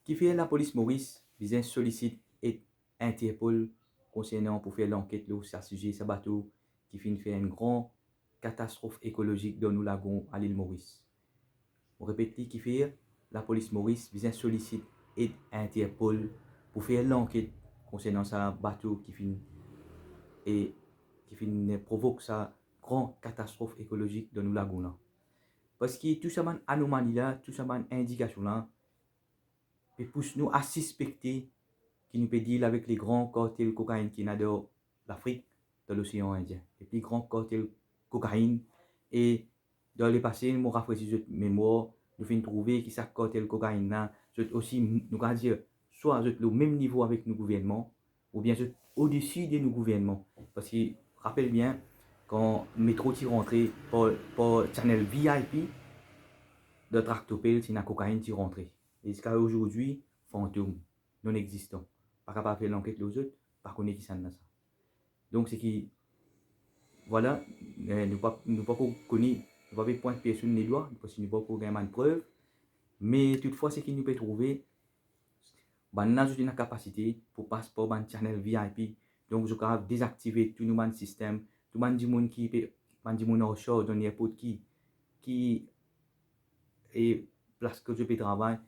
Qui fait la police Maurice, vient sollicite et Interpol concernant pour faire l'enquête sur ce sujet, ce bateau qui finit faire une grande catastrophe écologique dans nos lagons à l'île Maurice. On répète qui fait la police Maurice vient sollicite et Interpol pour faire l'enquête concernant ce bateau qui finit et qui finit provoque sa grande catastrophe écologique dans nos lagons là. Parce que tout ça anomalie là, tout ça indication là, et pousse nous à suspecter qui nous peut dire avec les grands cartels cocaïne qui n'a dans l'Afrique, dans l'océan Indien. Les plus grands cartels cocaïne. Et dans le passé, nous rafraîchissons notre mémoire, nous finissons trouver que ces cartels cocaïne là, c'est aussi, nous allons dire, soit au même niveau avec nos gouvernements, ou bien au-dessus de nos gouvernements. Parce que, rappelle bien, quand le métro est rentré par Channel VIP, de tractopelle, c'est la cocaïne qui est rentrée. Et jusqu'à aujourd'hui, fantôme, non existant. Pas capable de faire l'enquête les autres, pas connaître qui ça. Donc c'est qui, voilà, nous pas connaître, nous pas point de pied sur les doigts, parce que nous pas gagner de preuves. Mais toutefois, c'est qui nous peut trouver, bah nous avons une capacité pour passer par un channel VIP. Donc je peux désactiver tout le système, tout le monde qui peut, tout le monde offshore dans l'airport qui et place que je peux travailler,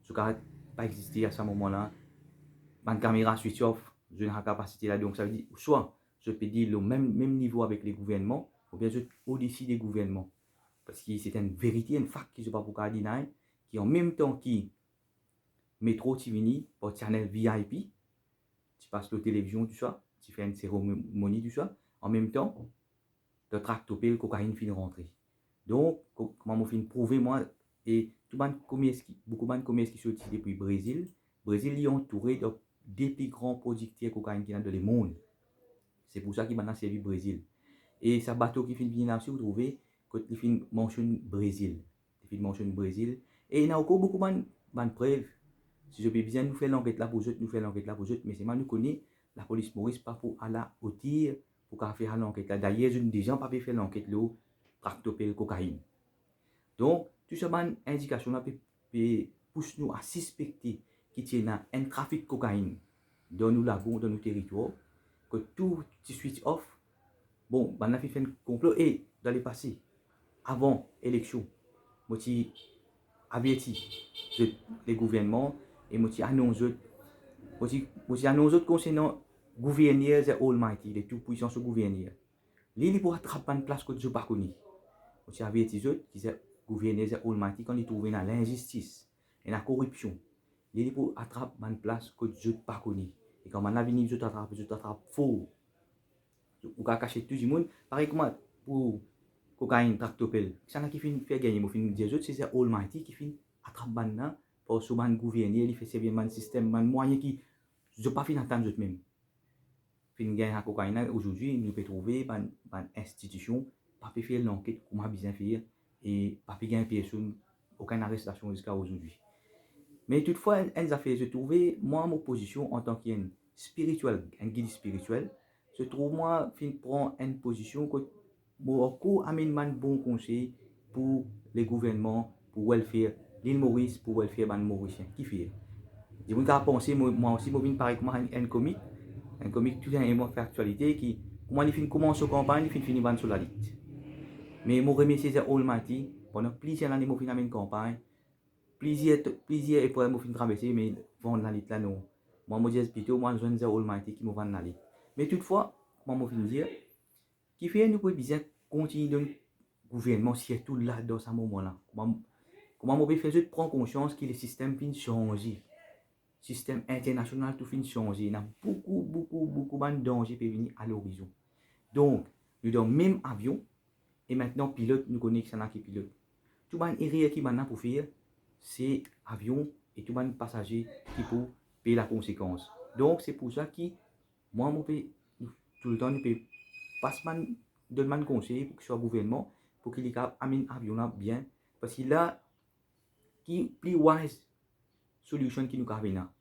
je ne pas exister à ce moment-là. Ma caméra switch off, je n'ai pas capacité là. Donc ça veut dire, soit je peux dire le même niveau avec les gouvernements, ou bien je suis au-dessus des gouvernements. Parce que c'est une vérité, une fact qui ne pas pour dire, qui en même temps qui métro Tivini, par channel VIP, tu passes la télévision, tout ça, tu fais une cérémonie, tout ça, en même temps, tu tractopé le cocaïne fin rentrer. Donc, comment je prouver moi, et tout le monde beaucoup de commerces qui sont depuis le Brésil. Le Brésil est entouré des plus grands producteurs de cocaïne qui sont dans le monde. C'est pour ça qu'il m'a servi le Brésil. Et ce bateau qui finit bien là, vous trouvez, quand il finit mentionne Brésil. Il finit mentionne Brésil. Et il y a encore beaucoup de preuves. Si je peux bien nous faire l'enquête là pour eux, nous faire l'enquête là pour eux, mais c'est moi nous connaît la police Maurice pas pour aller au tir pour faire l'enquête là. D'ailleurs, je ne déjà pas fait l'enquête là, tractopelle cocaïne. Donc, tout ce genre d'indication peut pousser nous à suspecter qu'il y a un trafic de cocaïne dans nos lagons, dans nos territoires, que tout est switch off. Bon, on a fait un complot et dans le passé, avant l'élection, moi j'ai averti les gouvernements et moi j'ai annoncé concernant le gouverneur de Almighty, les tout-puissants gouverneurs. Lui, il pour attraper une place que je ne pas connu. Moi j'ai averti eux qui est gouverneur de Almighty quand il trouve dans l'injustice et la corruption. Il pour attraper une place que je ne pas connu. Et quand on a venu, je t'attrape faux. Ou ka cacher tout le monde. Pareil comme pour cocaïne, tractopelle. Ça qui finit faire gagner, moi fin dire autres, c'est Almighty qui finit attrape ban pour ce ban gouverner, il fait servir man système, man moyen qui je pas fin attendre autres même. Fin gagner la cocaïne aujourd'hui, nous peut trouver ban institution, pas peut faire l'enquête comment bien faire et pas peut gagner personne, aucune arrestation jusqu'à aujourd'hui. Mais toutefois, elles a fait se trouver moi mon position en tant qu'un spirituel, un guide spirituel. Je trouve moi fin prend une position que beaucoup amène un bon conseil pour les gouvernements, pour welfare l'île Maurice, pour welfare ban mauricien qui fait. Je vous penser moi aussi moi pareil comme un comique tout un émotion fait actualité qui comment il fin commence campagne, il fin finit ban sur la liste. Mais moi remercie Almighty pendant plusieurs années moi fin une campagne. Plaisir et pour moi fin traverser mais vendre la liste là non. Moi je dis plutôt moi je dis Almighty qui me vend la liste. Mais toutefois, moi je fin dire qui fait nous pouvons bien continuer de gouvernement surtout là dans ce moment-là. Comment on peut faire juste prendre conscience que le système fin changer. Système international tout fin changer. Il y a beaucoup de dangers qui venir à l'horizon. Donc, nous dans le même avion et maintenant pilote nous connaît que ça qui pilote. Tout le monde erreur qui maintenant pour faire c'est avion et tout le monde passager qui pour payer la conséquence. Donc c'est pour ça que moi tout le temps nous peut passer de conseil pour que ce soit gouvernement pour qu'il amène avion là bien parce qu'il a qui plus wise solution qui nous carvena.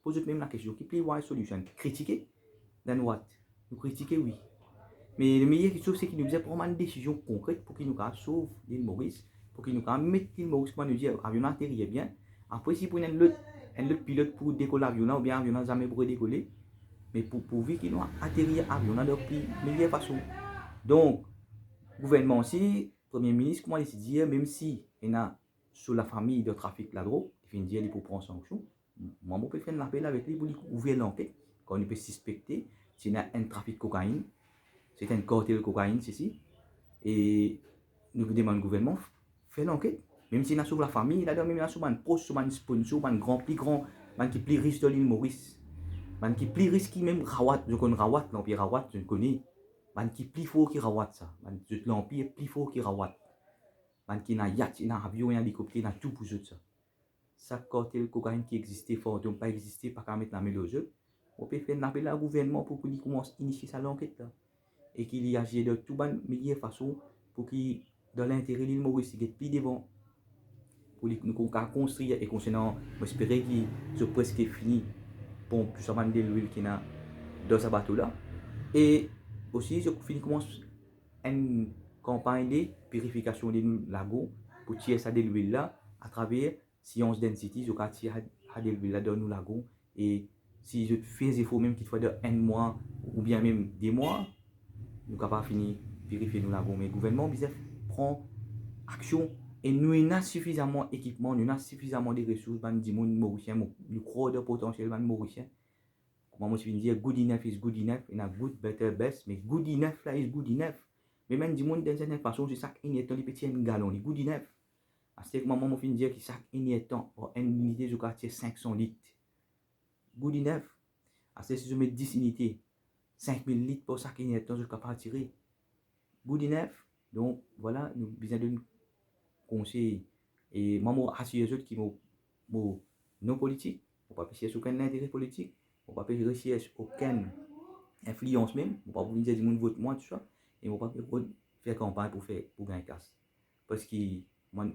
Pose même la question qui plus wise solution critiquer than what nous critiquer oui. Mais le meilleur chose c'est qu'il nous a prendre une décision concrète pour qu'il nous sauve l'île Maurice pour qu'il nous mette l'île Maurice pour nous dire avion atterrir bien. Après si pour l'autre le pilote pour décoller l'avion ou bien l'avion n'a jamais pour décoller, mais pour vivre qu'ils ont atterri l'avion dans leur meilleure façon. Donc, gouvernement aussi, premier ministre, comment il se dit, même si il y a sur la famille de trafic de la drogue, il dit qu'il faut prendre sanction. Moi, je peux faire un appel avec lui pour ouvrir l'enquête, quand on peut suspecter s'il y a un trafic de cocaïne, c'est un cartel de cocaïne, ceci, et nous demandons au gouvernement faire l'enquête. Même s'il y a sur la famille, il a même sur un poste, sur un sponsor, un grand, plus grand, un qui plus riche de l'île Maurice. Man qui plus risque même rawat, je connais rawat, l'empire rawat, je connais. Man qui plus fort qui rawat ça. Man l'empire plus fort qui rawat. Man qui n'a yacht, n'a avion, n'a hélicoptère, n'a tout pour ça. Ça cartel cocaïne qui existait fort, donc pas existé, pas qu'à mettre la mélange. On peut faire un appel au gouvernement pour qu'il commence à initier sa l'enquête là. Et qu'il y agisse de toute meilleure façon pour qu'il, dans l'intérêt de l'île Maurice, il plus devant. Pour nous construire et concernant, j'espère qu'il soit presque fini pour plus ça de l'huile qui n'a dans ce bateau là. Et aussi, je commence une campagne de purification des lagons pour tirer ça de l'huile là à travers science density, je vais tirer de l'huile là dans nos lagons. Et si je fais des efforts même qu'il faut de un mois ou bien même des mois, nous sommes pas fini purifier nos lagons. Mais le gouvernement prend action et nous avons suffisamment d'équipement, nous avons suffisamment de ressources, nous mauriciens, nous croyons de potentiel mauricien. Moi, je dis good enough is good enough, and a good, better, best, mais good enough là is good enough. Mais même du monde, d'une certaine façon, c'est ça qu'il y a dans les petits gallons, les good enough. C'est que moi, je dire que ça qu'il y a dans une unité, je crois que 500 litres. Good enough. C'est si je mets 10 unités, 5000 litres pour ça qu'il y a dans, je suis capable de tirer. Good enough. Donc, voilà, nous avons besoin de conseils. Et moi, je suis assuré qui sont non politiques, on ne peut pas chercher aucun intérêt politique. On ne peut pas rechercher aucune influence même. On ne peut pas vous dire que vote moi, tout ça. Et on ne peut pas faire campagne pour gagner casse. Parce que moi,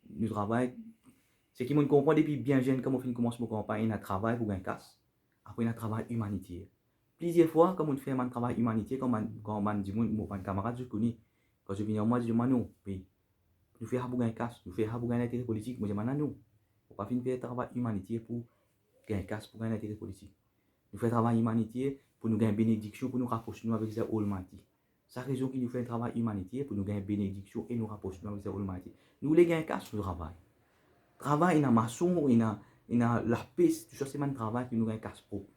nous travaillons. C'est qui me comprend depuis bien jeune, quand on commence mon campagne, on travaille pour gagner casse. Après, on travaille humanitaire. Plusieurs fois, quand on fait un travail humanitaire, quand on dit mon camarade, je connais. Quand je viens moi, je dis non. Nous faisons pour gagner casse, nous faisons pour gagner intérêt politique. Moi, je dis non. On ne peut pas faire un travail humanitaire pour gagner casse, pour gagner intérêt politique. Nous faisons un travail humanitaire pour nous gagner bénédiction, pour nous rapprocher avec les Almighty. C'est la raison qui nous fait un travail humanitaire pour nous gagner bénédiction et nous rapprocher avec les Almighty. Nous voulons gagner casse sur le travail. Travail, il y a maçon, il y a la piste, tout ça, c'est un travail qui nous gagne casse propre.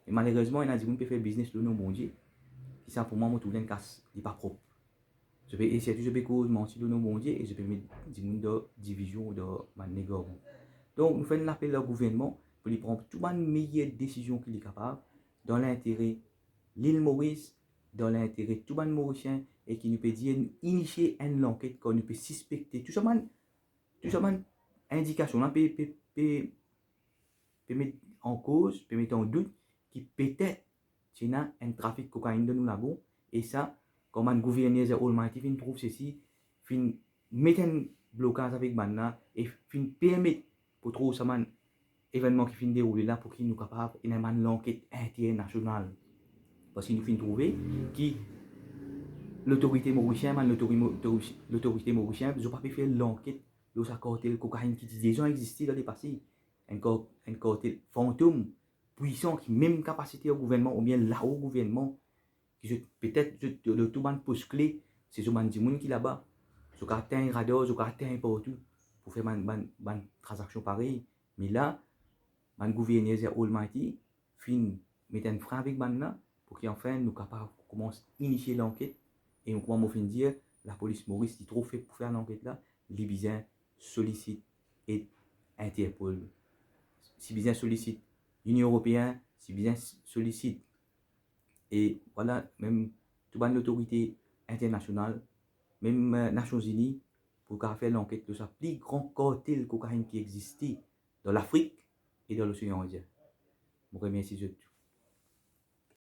Et malheureusement, il y a des gens qui peuvent faire business le nom bon Dieu. Qui ça pour moi, moi, tout le casse, il n'est pas propre. Je peux essayer, je peux cause mentir le nom bon Dieu et je peux mettre des gens de division de ma négoce. Donc, nous faisons l'appel au gouvernement pour lui prendre toutes les meilleures décisions qu'il est capable dans l'intérêt de l'île Maurice, dans l'intérêt de tout le monde mauricien et qui nous peut dire, initier une enquête, qu'on nous peut suspecter. Tout ça, indication, là, peut mettre en cause, peut mettre en doute qui peut-être il y a un trafic de cocaïne dans nos lagons et ça, comme un gouverneur de Almighty fin trouve ceci, fin mettre un blocage avec Manna et fin permettre pour trouver ça man événement qui fin dérouler là pour qu'il nous capable et une l'enquête internationale parce qu'il nous fin trouver qui l'autorité mauricienne, l'autorité mauricienne, ils n'ont pas pu faire l'enquête de ce cartel cocaïne qui déjà existait dans le passé, un cartel fantôme puissant qui même capacité au gouvernement ou bien là au gouvernement qui peut-être le tout ban poste clé c'est ce man monde qui là-bas ce qui atteint radar ce qui atteint partout pour faire une transaction pareille mais là man gouverneur c'est Almighty fin mettre un frein avec man là pour qu'enfin nous capable commencer à initier l'enquête et on commence à dire la police Maurice est trop fait pour faire l'enquête là les bizins sollicite et Interpol si bizins sollicite l'Union européenne si bizins sollicite et voilà, même toute l'autorité internationale, même Nations Unies, pour faire l'enquête de ce plus grand cartel de cocaïne qui existait dans l'Afrique et dans l'océan Indien. Je vous remercie.